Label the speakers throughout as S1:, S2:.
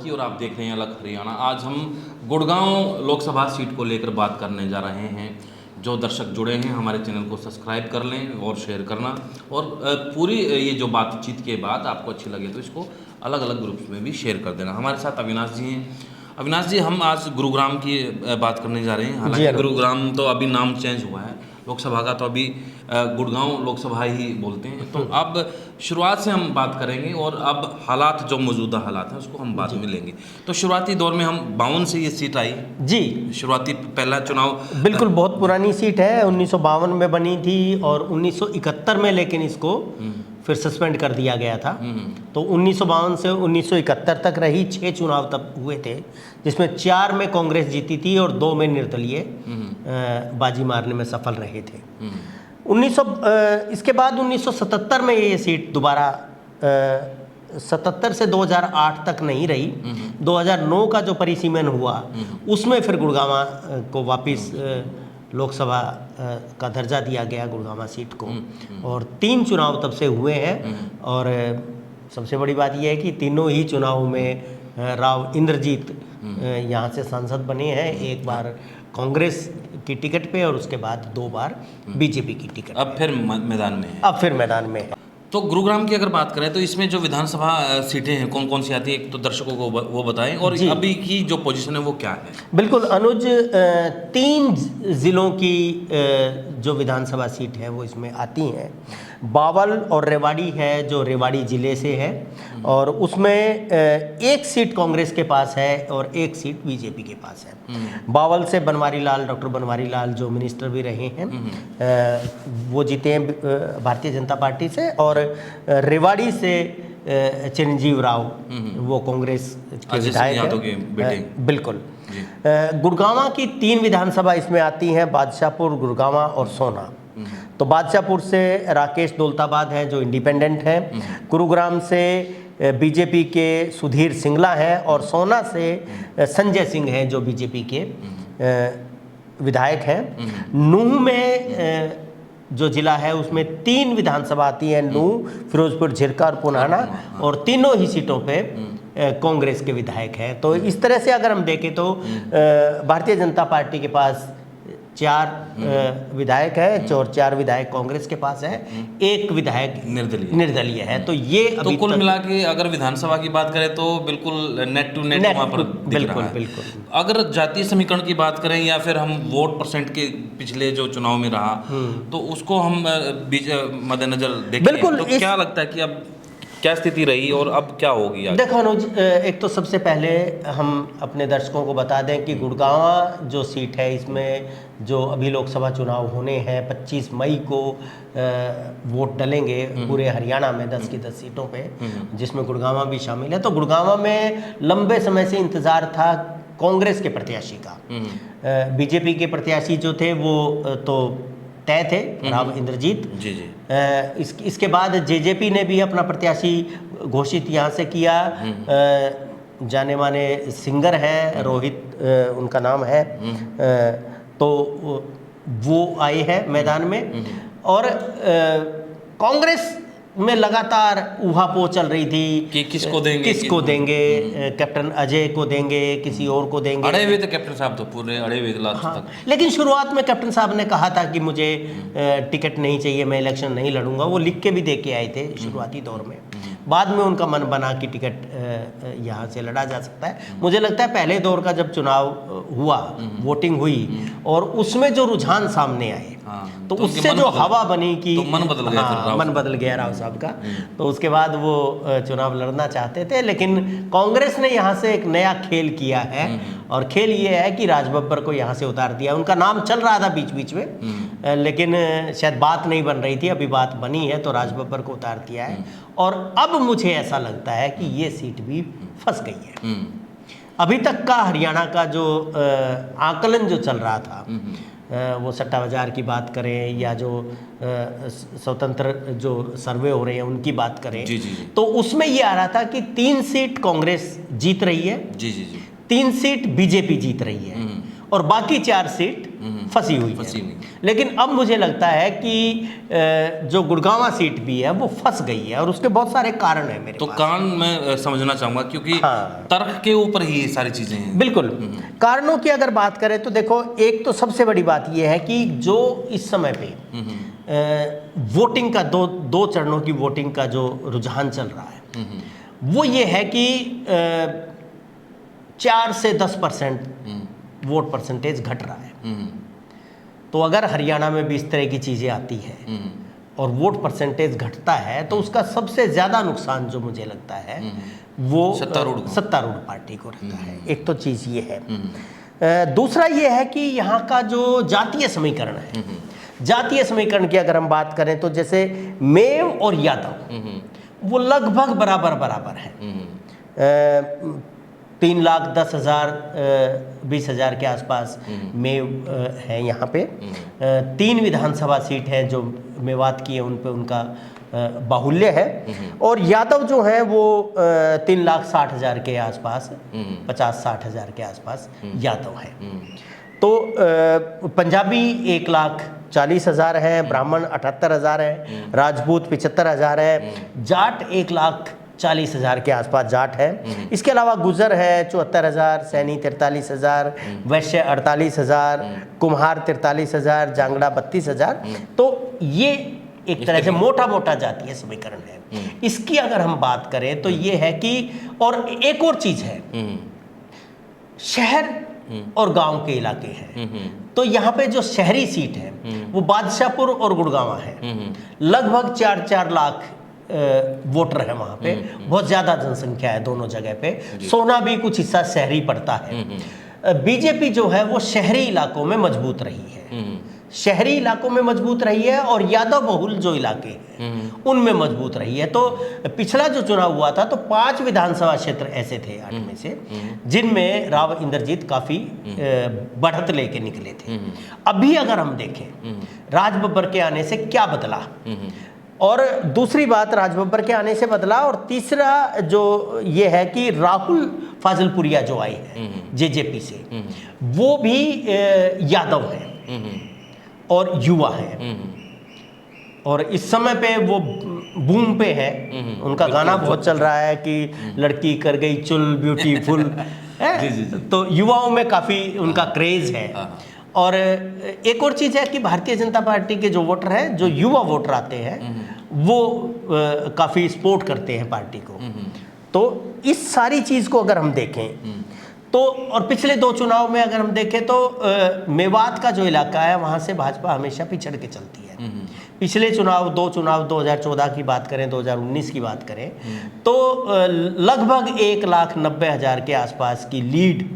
S1: की और आप देख रहे हैं अलग हरियाणा। आज हम गुड़गांव लोकसभा सीट को लेकर बात करने जा रहे हैं। जो दर्शक जुड़े हैं हमारे चैनल को सब्सक्राइब कर लें और शेयर करना, और पूरी ये जो बातचीत के बाद आपको अच्छी लगे तो इसको अलग अलग ग्रुप्स में भी शेयर कर देना। हमारे साथ अविनाश जी हैं। अविनाश जी, हम आज गुरुग्राम की बात करने जा रहे हैं। हालांकि गुरुग्राम तो अभी नाम चेंज हुआ है लोकसभा का, तो अभी गुड़गांव लोकसभा ही बोलते हैं। तो अब शुरुआत से हम बात करेंगे और अब हालात, जो मौजूदा हालात हैं उसको हम बाद में लेंगे। तो शुरुआती दौर में हम 52 से ये सीट आई
S2: जी,
S1: शुरुआती पहला चुनाव।
S2: बिल्कुल बहुत पुरानी सीट है, 1952 में बनी थी और 1971 में लेकिन इसको फिर सस्पेंड कर दिया गया था। तो 1952 से 1971 तक रही। 6 चुनाव तब हुए थे, जिसमें 4 में कांग्रेस जीती थी और 2 में निर्दलीय बाजी मारने में सफल रहे थे। इसके बाद 1977 में ये सीट दोबारा 77 से 2008 तक नहीं रही। 2009 का जो परिसीमन हुआ उसमें फिर गुड़गांव को वापस लोकसभा का दर्जा दिया गया, गुड़गांव सीट को। और 3 चुनाव तब से हुए हैं और सबसे बड़ी बात यह है कि तीनों ही चुनाव में राव इंद्रजीत यहाँ से सांसद बने हैं। एक बार कांग्रेस की टिकट पे और उसके बाद 2 बार बीजेपी की टिकट।
S1: अब फिर मैदान में है।
S2: अब फिर मैदान में है।
S1: तो गुरुग्राम की अगर बात करें तो इसमें जो विधानसभा सीटें हैं कौन कौन सी आती है, एक तो दर्शकों को वो बताएं, और अभी की जो पोजीशन है वो क्या है।
S2: बिल्कुल अनुज, 3 जिलों की जो विधानसभा सीट है वो इसमें आती हैं। बावल और रेवाड़ी है जो रेवाड़ी ज़िले से है, और उसमें एक सीट कांग्रेस के पास है और एक सीट बीजेपी के पास है। बावल से बनवारी लाल, डॉक्टर बनवारी लाल जो मिनिस्टर भी रहे हैं, वो जीते हैं भारतीय जनता पार्टी से। और रेवाड़ी से चिरंजीव राव, वो कांग्रेस के विधायक हैं। बिल्कुल। गुड़गांव की 3 विधानसभा इसमें आती हैं, बादशाहपुर, गुड़गांव और सोना। तो बादशाहपुर से राकेश दौलताबाद हैं जो इंडिपेंडेंट हैं, गुरुग्राम से बीजेपी के सुधीर सिंगला हैं, और सोना से संजय सिंह हैं जो बीजेपी के विधायक हैं। नूह में जो जिला है उसमें 3 विधानसभा आती हैं, नूह, फिरोजपुर, झिरका और पुनाना, और तीनों ही सीटों पे कांग्रेस के विधायक हैं। तो इस तरह से अगर हम देखें तो भारतीय जनता पार्टी के पास 4 विधायक है और 4 विधायक कांग्रेस के पास है, 1 विधायक निर्दलीय है। तो ये
S1: तो कुल मिला के अगर विधानसभा की बात करें तो बिल्कुल नेट टू नेट वहाँ पर दिख रहा है।
S2: बिल्कुल।
S1: अगर जातीय समीकरण की बात करें या फिर हम वोट परसेंट के पिछले जो चुनाव में रहा तो उसको हम मद्देनजर देखें तो क्या लगता है कि अब क्या स्थिति रही और अब क्या होगी आगे?
S2: देखो अनुज, एक तो सबसे पहले हम अपने दर्शकों को बता दें कि गुड़गांव जो सीट है इसमें जो अभी लोकसभा चुनाव होने हैं 25 मई को वोट डलेंगे पूरे हरियाणा में 10 की 10 सीटों पे, जिसमें गुड़गांव भी शामिल है। तो गुड़गांव में लंबे समय से इंतज़ार था कांग्रेस के प्रत्याशी का। बीजेपी के प्रत्याशी जो थे वो तो तय थे, राव इंद्रजीत
S1: जी।
S2: इसके बाद जेजेपी ने भी अपना प्रत्याशी घोषित यहाँ से किया। जाने माने सिंगर हैं, रोहित उनका नाम है, तो वो आए हैं मैदान में। और कांग्रेस में लगातार उहापोह चल रही थी
S1: कि किसको देंगे,
S2: कैप्टन अजय को देंगे, किसी और को देंगे।
S1: अड़े हुए थे कैप्टन साहब, तो पूरे अड़े हुए लास्ट तक।
S2: लेकिन शुरुआत में कैप्टन साहब ने कहा था कि मुझे टिकट नहीं चाहिए, मैं इलेक्शन नहीं लड़ूंगा। वो लिख के भी दे के आए थे शुरुआती दौर में। बाद में उनका मन बना कि टिकट यहाँ से लड़ा जा सकता है। मुझे लगता है पहले दौर का जब चुनाव हुआ, वोटिंग हुई और उसमें जो रुझान सामने आए, तो उससे जो हवा बनी कि
S1: तो मन बदल गया
S2: राव साहब का। तो उसके बाद वो चुनाव लड़ना चाहते थे, लेकिन कांग्रेस ने यहाँ से एक नया खेल किया है। और खेल ये है कि राज बब्बर को यहाँ से उतार दिया। उनका नाम चल रहा था बीच बीच में, लेकिन शायद बात नहीं बन रही थी। अभी बात बनी है तो राज बब्बर को उतार दिया है। और अब मुझे ऐसा लगता है कि ये सीट भी फंस गई है। अभी तक का हरियाणा का जो आकलन जो चल रहा था, वो सट्टा बाजार की बात करें या जो स्वतंत्र जो सर्वे हो रहे हैं उनकी बात करें,
S1: जी।
S2: तो उसमें ये आ रहा था कि 3 सीट कांग्रेस जीत रही है,
S1: जी।
S2: 3 सीट बीजेपी जीत रही है, और बाकी 4 सीट फंसी हुई है। लेकिन अब मुझे लगता है कि जो गुड़गांव सीट भी है वो फंस गई है और उसके बहुत सारे कारण है मेरे
S1: तो
S2: पास।
S1: कारण मैं समझना चाहूँगा क्योंकि
S2: हाँ।
S1: तर्क के ऊपर ही ये सारी चीज़ें हैं।
S2: बिल्कुल। कारणों की अगर बात करें तो देखो, एक तो सबसे बड़ी बात यह है कि जो इस समय पे वोटिंग का दो चरणों की वोटिंग का जो रुझान चल रहा है वो ये है कि 4 से 10% वोट परसेंटेज घट रहा है। तो अगर हरियाणा में भी इस तरह की चीज़ें आती है और वोट परसेंटेज घटता है तो उसका सबसे ज़्यादा नुकसान जो मुझे लगता है वो सत्तारूढ़ पार्टी को रहता है। एक तो चीज़ ये है। दूसरा ये है कि यहाँ का जो जातीय समीकरण है, जातीय समीकरण की अगर हम बात करें तो जैसे मेव और यादव वो लगभग बराबर है। 3,10,000 20,000 के आसपास मेव है यहाँ पे। 3 विधानसभा सीट हैं जो मेवात की है, उन पे उनका बाहुल्य है। और यादव जो है वो 3,60,000 के आसपास, 50-60,000 के आसपास यादव है। तो पंजाबी 1,40,000 है, ब्राह्मण 78,000 है, राजपूत 75,000 है, जाट 1,40,000 के आसपास जाट है। इसके अलावा गुजर है 74,000, सैनी 43,000, वैश्य 48,000, कुम्हार 43,000, जांगड़ा 32,000। तो ये एक तरह से मोटा जातीय समीकरण है। इसकी अगर हम बात करें तो ये है कि, और एक और चीज है, शहर और गांव के इलाके हैं। तो यहाँ पे जो शहरी सीट है वो बादशाहपुर और गुड़गांव है। लगभग 4-4 लाख वोटर है वहाँ पे, बहुत ज़्यादा जनसंख्या है दोनों जगह पे। सोना भी कुछ हिस्सा शहरी पड़ता है। बीजेपी जो है वो शहरी इलाकों में मजबूत रही है, शहरी इलाकों में मजबूत रही है और यादव बहुल जो इलाके हैं उनमें मजबूत रही है। तो पिछला जो चुनाव हुआ था तो 5 विधानसभा क्षेत्र ऐसे थे 8 में से जिनमें राव इंद्रजीत काफ़ी बढ़त लेके निकले थे। अभी अगर हम देखें राज बब्बर के आने से क्या बदला, और दूसरी बात राज बब्बर के आने से बदला, और तीसरा जो ये है कि राहुल फाजलपुरिया जो आए हैं जेजेपी से, वो भी यादव हैं और युवा है और इस समय पे वो बूम पे है। उनका गाना बहुत चल रहा है कि लड़की कर गई चुल ब्यूटीफुल है। तो युवाओं में काफ़ी उनका क्रेज है। और एक और चीज़ है कि भारतीय जनता पार्टी के जो वोटर हैं, जो युवा वोटर आते हैं वो काफ़ी सपोर्ट करते हैं पार्टी को। तो इस सारी चीज़ को अगर हम देखें तो, और पिछले 2 चुनाव में अगर हम देखें तो मेवात का जो इलाका है वहाँ से भाजपा हमेशा पिछड़ के चलती है। पिछले 2 चुनाव 2014 की बात करें, 2019 की बात करें तो लगभग 1,90,000 के आसपास की लीड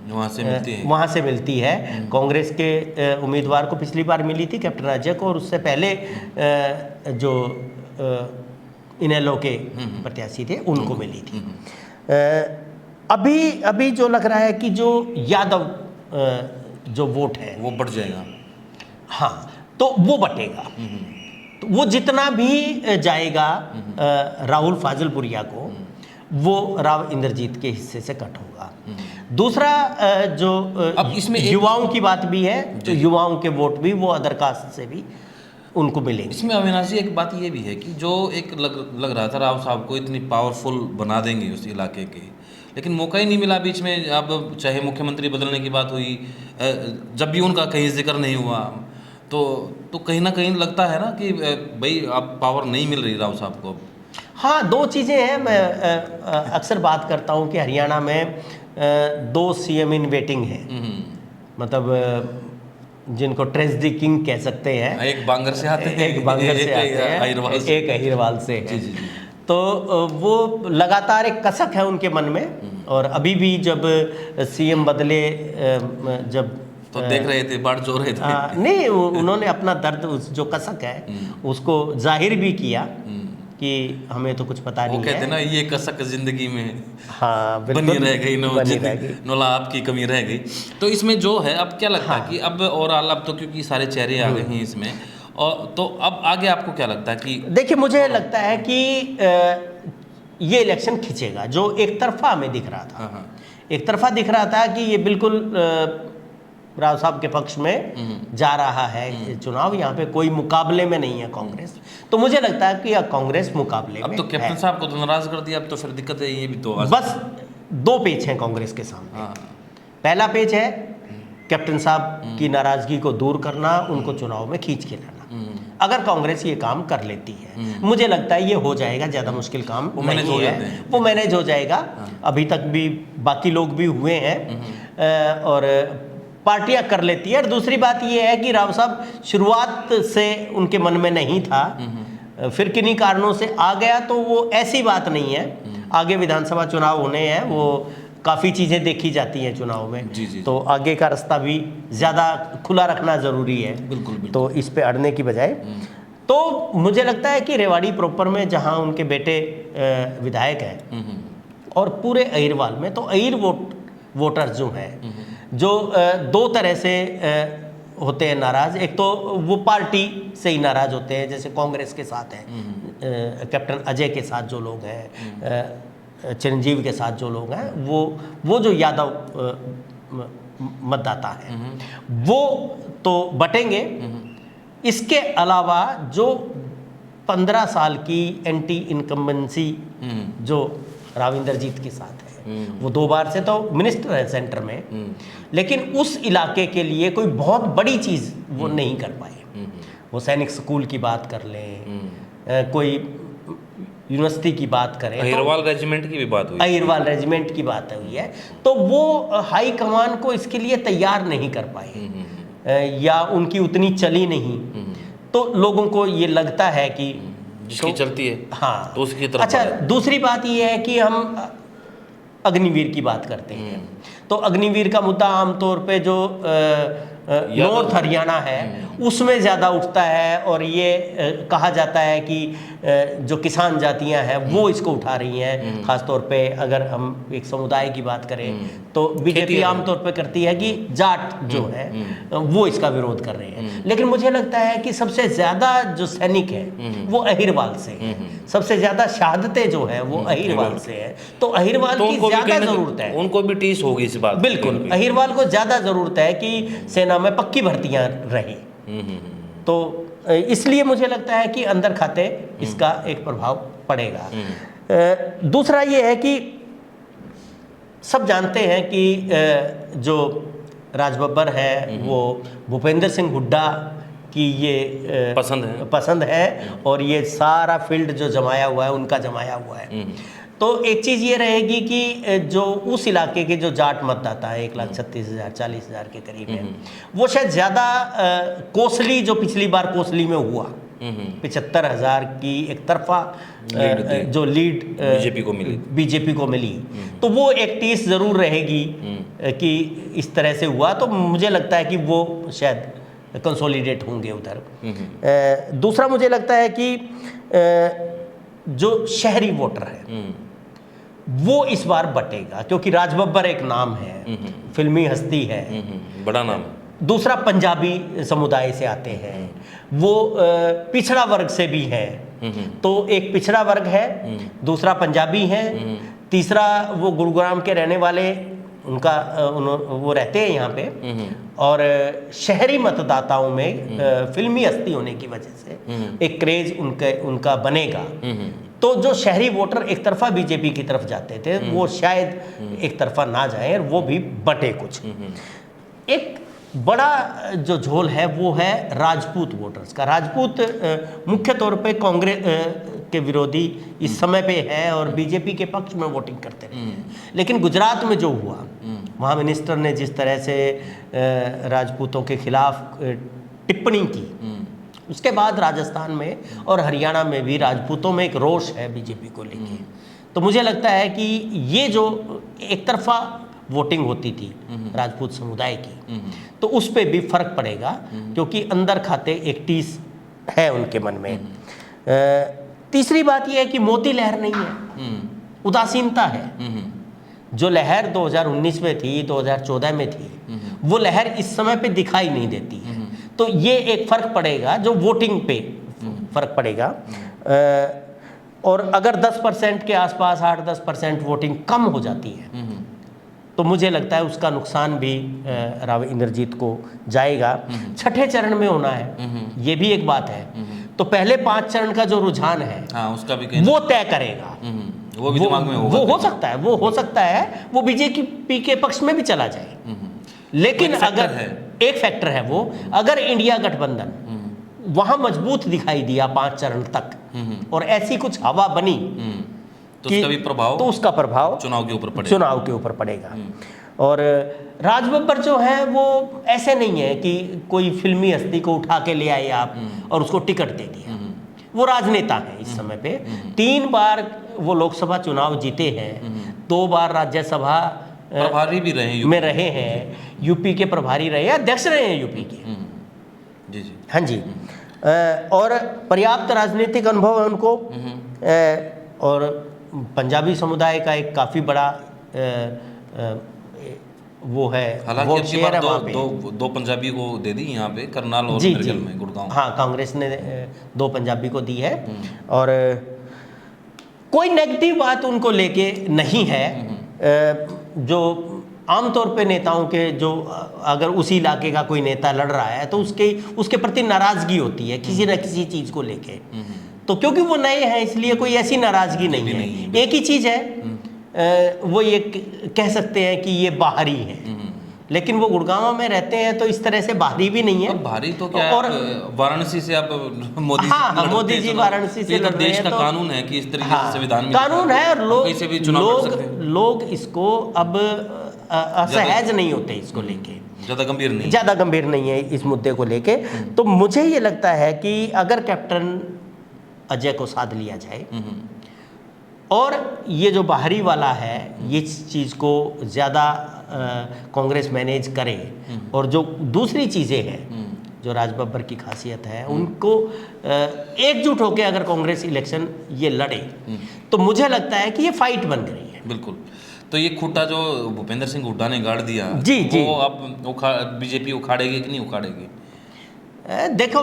S2: वहाँ से मिलती है। कांग्रेस के उम्मीदवार को पिछली बार मिली थी कैप्टन अजय को, और उससे पहले जो इनेलो के प्रत्याशी थे उनको मिली थी। अभी जो लग रहा है कि जो यादव जो वोट है
S1: वो बढ़ जाएगा।
S2: हाँ, तो वो बटेगा। तो वो जितना भी जाएगा राहुल फाजलपुरिया को, वो राव इंद्रजीत के हिस्से से कट होगा। दूसरा जो अब इसमें युवाओं की बात भी है, तो युवाओं के वोट भी वो अदर कास्ट से भी उनको मिलेंगे।
S1: इसमें अविनाशी एक बात ये भी है कि जो एक लग रहा था राव साहब को इतनी पावरफुल बना देंगे उस इलाके के, लेकिन मौका ही नहीं मिला बीच में। अब चाहे मुख्यमंत्री बदलने की बात हुई, जब भी उनका कहीं जिक्र नहीं हुआ तो कहीं ना कहीं लगता है ना कि भाई अब पावर नहीं मिल रही राव साहब को।
S2: हाँ, 2 चीज़ें हैं। मैं अक्सर बात करता हूँ कि हरियाणा में 2 सीएम इन वेटिंग हैं, मतलब जिनको ट्रेजडी किंग कह सकते हैं।
S1: एक बांगर से आते हैं,
S2: एक बांगर से आते हैं, एक अहिरवाल से है। तो वो लगातार एक कसक है उनके मन में। और अभी भी जब सीएम बदले, जब
S1: तो देख रहे थे, बाढ़ जो रहे थे,
S2: नहीं, उन्होंने अपना दर्द, जो कसक है उसको जाहिर भी किया कि हमें तो कुछ पता नहीं है।
S1: वो कहते ना, ये कसक जिंदगी में
S2: हाँ
S1: बनी रह गई, नोला आपकी कमी रह गई। तो इसमें जो है अब क्या लगता है कि अब ओवरऑल अब तो क्योंकि सारे चेहरे आ गए हैं इसमें, और तो अब आगे आपको क्या लगता है कि?
S2: देखिए, मुझे लगता है कि ये इलेक्शन खिंचेगा। जो एक तरफा हमें दिख रहा था, एक तरफा दिख रहा था कि ये बिल्कुल राव साहब के पक्ष में जा रहा है चुनाव। यहाँ पे कोई मुकाबले में नहीं है कांग्रेस। तो मुझे लगता है कि कांग्रेस मुकाबले में
S1: अब तो कैप्टन साहब को तो नाराज कर दिया, अब तो फिर दिक्कत है ये भी तो
S2: बस 2 पेच हैं कांग्रेस के सामने।
S1: हाँ।
S2: पहला पेच है कैप्टन साहब की नाराजगी को दूर करना, उनको चुनाव में खींच के लाना। अगर कांग्रेस ये काम कर लेती है, मुझे लगता है ये हो जाएगा, ज़्यादा मुश्किल काम नहीं है, वो मैनेज हो जाएगा। अभी तक भी बाकी लोग भी हुए हैं और पार्टियां कर लेती है। और दूसरी बात ये है कि राव साहब शुरुआत से उनके मन में नहीं था, फिर किन्हीं कारणों से आ गया, तो वो ऐसी बात नहीं है। आगे विधानसभा चुनाव होने हैं, वो काफ़ी चीज़ें देखी जाती हैं चुनाव में।
S1: जी।
S2: तो आगे का रास्ता भी ज़्यादा खुला रखना ज़रूरी है।
S1: बिल्कुल।
S2: तो इस पे अड़ने की बजाय तो मुझे लगता है कि रेवाड़ी प्रॉपर में जहाँ उनके बेटे विधायक हैं और पूरे अहिरवाल में, तो अहिर वोटर्स जो हैं, जो 2 तरह से होते हैं नाराज़। एक तो वो पार्टी से ही नाराज़ होते हैं, जैसे कांग्रेस के साथ है, कैप्टन अजय के साथ जो लोग हैं, चिरंजीव के साथ जो लोग हैं, वो जो यादव मतदाता हैं, वो तो बटेंगे। इसके अलावा जो 15 साल की एंटी इनकम्बेंसी जो राव इंद्रजीत के साथ है, वो 2 बार से तो मिनिस्टर है सेंटर में, लेकिन उस इलाके के लिए कोई बहुत बड़ी चीज़ वो नहीं कर पाए। वो सैनिक स्कूल की बात कर लें, कोई यूनिवर्सिटी की बात करें,
S1: अहिरवाल रेजिमेंट की भी बात हुई,
S2: अहिरवाल रेजिमेंट की बात हुई है, तो वो हाई कमान को इसके लिए तैयार नहीं कर पाए या उनकी उतनी चली नहीं। तो लोगों को ये लगता है कि
S1: जिसकी चलती है,
S2: हाँ,
S1: तो उसकी तरफ।
S2: अच्छा, दूसरी बात ये है कि हम अग्निवीर की बात करते हैं, तो अग्निवीर का मुद्दा आमतौर पे जो नॉर्थ हरियाणा है उसमें ज़्यादा उठता है, और ये कहा जाता है कि जो किसान जातियां हैं वो इसको उठा रही हैं। ख़ासतौर पे अगर हम एक समुदाय की बात करें तो बीजेपी आमतौर पे करती है कि जाट जो है वो इसका विरोध कर रहे हैं। लेकिन मुझे लगता है कि सबसे ज़्यादा जो सैनिक है वो अहिरवाल से है, सबसे ज़्यादा शहादतें जो है वो अहिरवाल से है। तो अहिरवाल की ज़्यादा ज़रूरत है,
S1: उनको भी टीस होगी इस बात।
S2: बिल्कुल, अहिरवाल को ज़्यादा ज़रूरत है कि सेना में पक्की भर्तियाँ रहें। तो इसलिए मुझे लगता है कि अंदर खाते इसका एक प्रभाव पड़ेगा। दूसरा ये है कि सब जानते हैं कि जो राजबब्बर है वो भूपेंद्र सिंह हुड्डा की ये पसंद है, और ये सारा फील्ड जो जमाया हुआ है उनका जमाया हुआ है। तो एक चीज़ ये रहेगी कि जो उस इलाके के जो जाट मतदाता है 1,36,000 40,000 के करीब है, वो शायद ज़्यादा कोसली, जो पिछली बार कोसली में हुआ 75,000 की एक तरफा जो लीड बीजेपी को मिली, तो वो एक टीस ज़रूर रहेगी कि इस तरह से हुआ। तो मुझे लगता है कि वो शायद कंसोलिडेट होंगे उधर। दूसरा मुझे लगता है कि जो शहरी वोटर है वो इस बार बटेगा, क्योंकि राजबब्बर एक नाम है, फिल्मी हस्ती है,
S1: बड़ा नाम।
S2: दूसरा पंजाबी समुदाय से आते हैं, वो पिछड़ा वर्ग से भी है, तो एक पिछड़ा वर्ग है, दूसरा पंजाबी है, तीसरा वो गुरुग्राम के रहने वाले, उनका वो रहते हैं यहाँ पे, और शहरी मतदाताओं में फिल्मी हस्ती होने की वजह से एक क्रेज उनका बनेगा। तो जो शहरी वोटर एक तरफा बीजेपी की तरफ जाते थे वो शायद एक तरफा ना जाए और वो भी बटे कुछ। एक बड़ा जो झोल है वो है राजपूत वोटर्स का। राजपूत मुख्य तौर पे कांग्रेस के विरोधी इस समय पे है और बीजेपी के पक्ष में वोटिंग करते रहे हैं। लेकिन गुजरात में जो हुआ, वहाँ मिनिस्टर ने जिस तरह से राजपूतों के खिलाफ टिप्पणी की, उसके बाद राजस्थान में और हरियाणा में भी राजपूतों में एक रोष है बीजेपी को लेके। तो मुझे लगता है कि ये जो एक तरफा वोटिंग होती थी राजपूत समुदाय की, तो उस पर भी फर्क पड़ेगा, क्योंकि अंदर खाते एक टीस है उनके मन में। तीसरी बात यह है कि मोदी लहर नहीं है, उदासीनता है। जो लहर 2019 में थी, 2014 में थी, वो लहर इस समय पे दिखाई नहीं देती है। तो ये एक फ़र्क पड़ेगा, जो वोटिंग पे फ़र्क पड़ेगा। और अगर 10% के आसपास 8-10% वोटिंग कम हो जाती है तो मुझे लगता है उसका नुकसान भी राव इंद्रजीत को जाएगा। छठे चरण में होना है, ये भी एक बात है। तो पहले 5 चरण का जो रुझान है,
S1: हाँ, उसका भी कहीं
S2: वो तय करेगा।
S1: वो भी दिमाग में होगा।
S2: वो हो सकता है, वो हो सकता है वो बीजेपी के पक्ष में भी चला जाए। लेकिन अगर एक फैक्टर है वो, अगर इंडिया गठबंधन वहां मजबूत दिखाई दिया 5 चरण तक और ऐसी कुछ हवा बनी,
S1: तो उसका भी प्रभाव,
S2: तो उसका प्रभाव
S1: चुनाव के ऊपर पड़ेगा।
S2: चुनाव के ऊपर पड़ेगा। और राज बब्बर जो है वो ऐसे नहीं है कि कोई फिल्मी हस्ती को उठा के ले आए आप और उसको टिकट दे दिया। वो राजनेता है इस समय पे। 3 बार वो लोकसभा चुनाव जीते हैं, 2 बार राज्यसभा
S1: प्रभारी भी रहे
S2: में रहे हैं, यूपी के प्रभारी रहे, अध्यक्ष रहे हैं यूपी के।
S1: जी जी,
S2: हाँ जी। और पर्याप्त राजनीतिक अनुभव है उनको। और पंजाबी समुदाय का एक काफ़ी बड़ा वो है,
S1: हालांकि
S2: वोट
S1: अब की
S2: शेयर
S1: बार
S2: है वहाँ पे।
S1: दो पंजाबी को दे दी यहाँ पे, करनाल और
S2: जी
S1: मिर्गल में, गुड़गांव।
S2: हाँ, कांग्रेस ने 2 पंजाबी को दी है। और कोई नेगेटिव बात उनको लेके नहीं है। जो आमतौर पे नेताओं के, जो अगर उसी इलाके का कोई नेता लड़ रहा है तो उसके प्रति नाराज़गी होती है किसी न किसी चीज़ को लेके। तो क्योंकि वो नए हैं इसलिए कोई ऐसी नाराज़गी नहीं है। एक ही चीज़ है, वो ये कह सकते हैं कि ये बाहरी है, लेकिन वो गुड़गांव में रहते हैं तो इस तरह से बाहरी भी नहीं है।
S1: अब बाहरी तो क्या
S2: और
S1: वाराणसी से आप मोदी
S2: हाँ, मोदी जी वाराणसी से लड़ रहे
S1: देश
S2: हैं।
S1: का
S2: तो
S1: कानून है कि इस तरीके से संविधान में
S2: कानून है और लोग
S1: लोग
S2: इसको अब असहज नहीं होते इसको लेके,
S1: ज़्यादा गंभीर नहीं
S2: है इस मुद्दे को लेके। तो मुझे ये लगता है कि अगर कैप्टन अजय को साध लिया जाए और ये जो बाहरी वाला है ये चीज़ को ज़्यादा कांग्रेस मैनेज करे, और जो दूसरी चीज़ें हैं जो राज बब्बर की खासियत है उनको एकजुट होकर अगर कांग्रेस इलेक्शन ये लड़े तो मुझे लगता है कि ये फाइट बन गई है।
S1: बिल्कुल। तो ये खूंटा जो भूपेंद्र सिंह हुड्डा ने गाड़ दिया,
S2: जी जी,
S1: वो अब बीजेपी उखाड़ेगी कि नहीं उखाड़ेगी?
S2: देखो,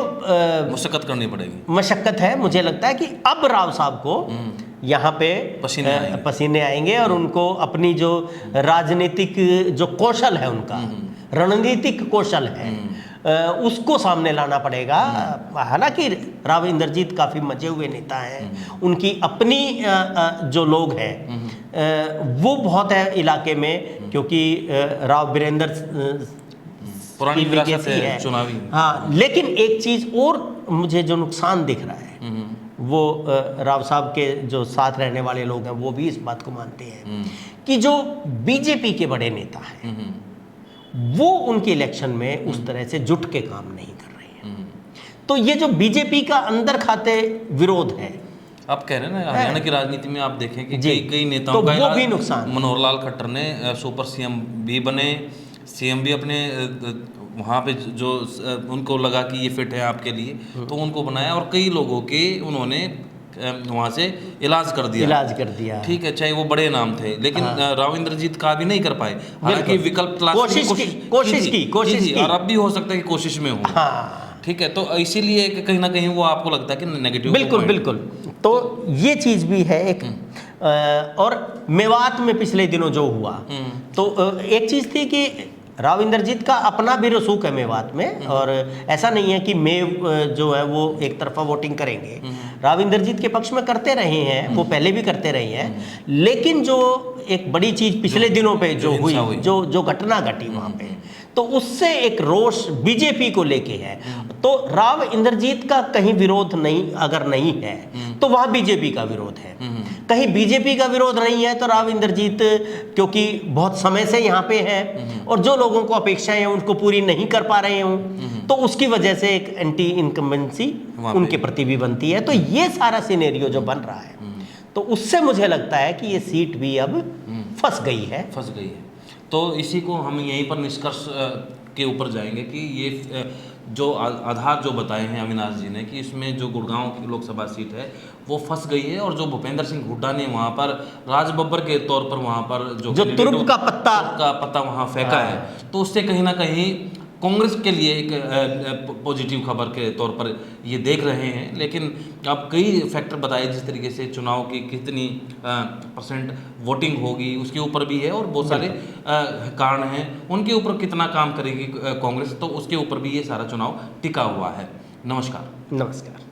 S1: मशक्कत करनी पड़ेगी।
S2: मशक्कत है। मुझे लगता है कि अब राव साहब को यहाँ पे पसीने आएंगे और उनको अपनी जो राजनीतिक जो कौशल है, उनका रणनीतिक कौशल है, उसको सामने लाना पड़ेगा। हालांकि राव इंद्रजीत काफ़ी मजे हुए नेता हैं, उनकी अपनी जो लोग हैं वो बहुत है इलाके में, क्योंकि राव बीरेंद्र
S1: पुरानी विरासत है चुनावी।
S2: हाँ, लेकिन एक चीज़ और मुझे जो नुकसान दिख रहा है वो राव साहब के जो साथ रहने वाले लोग हैं वो भी इस बात को मानते हैं कि जो बीजेपी के बड़े नेता हैं वो उनके इलेक्शन में उस तरह से जुट के काम नहीं कर रहे हैं। तो ये जो बीजेपी का अंदर खाते विरोध है,
S1: आप कह रहे हैं ना, हरियाणा की राजनीति में आप देखें कि कई नेताओं
S2: तो
S1: का
S2: वो भी नुकसान।
S1: मनोहर लाल खट्टर ने सुपर सीएम भी बने, सीएम भी अपने वहाँ पे जो उनको लगा कि ये फिट है आपके लिए तो उनको बनाया, और कई लोगों के उन्होंने वहाँ से इलाज कर दिया। ठीक है, चाहे वो बड़े नाम थे, लेकिन राव इंद्रजीत का भी नहीं कर पाए। हालांकि विकल्प कोशिश की और अब भी हो सकता है कि कोशिश में हो। ठीक है, तो इसीलिए कहीं ना कहीं वो आपको लगता है कि नेगेटिव।
S2: बिल्कुल। तो ये चीज़ भी है एक। और मेवात में पिछले दिनों जो हुआ, तो एक चीज़ थी कि राव इंद्रजीत का अपना भी रसूख है मेवात में, और ऐसा नहीं है कि मेव जो है वो एक तरफा वोटिंग करेंगे। राव इंद्रजीत के पक्ष में करते रहे हैं, वो पहले भी करते रहे हैं, लेकिन जो एक बड़ी चीज़ पिछले दिनों पे जो हुई, जो घटना घटी वहाँ पे, तो उससे एक रोष बीजेपी को लेके है। तो राव इंद्रजीत का कहीं विरोध अगर नहीं है तो वहाँ बीजेपी का विरोध है। कहीं बीजेपी का विरोध नहीं है तो राव इंद्रजीत क्योंकि बहुत समय से यहाँ पे है और जो लोगों को अपेक्षाएं हैं उनको पूरी नहीं कर पा रहे हों, तो उसकी वजह से एक एंटी इनकम्बेंसी उनके प्रति भी बनती है। तो ये सारा सिनेरियो जो बन रहा है, तो उससे मुझे लगता है कि ये सीट भी अब फंस गई है।
S1: तो इसी को हम यहीं पर निष्कर्ष के ऊपर जाएंगे कि ये जो आधार जो बताए हैं अविनाश जी ने कि इसमें जो गुड़गांव की लोकसभा सीट है वो फंस गई है, और जो भूपेंद्र सिंह हुड्डा ने वहाँ पर राज बब्बर के तौर पर वहाँ पर जो तुरुप का पत्ता वहाँ फेंका है, तो उससे कहीं ना कहीं कांग्रेस के लिए एक पॉजिटिव खबर के तौर पर ये देख रहे हैं, लेकिन अब कई फैक्टर बताए जिस तरीके से चुनाव की कितनी परसेंट वोटिंग होगी उसके ऊपर भी है, और बहुत सारे कारण हैं उनके ऊपर कितना काम करेगी कांग्रेस, तो उसके ऊपर भी ये सारा चुनाव टिका हुआ है। नमस्कार।
S2: नमस्कार।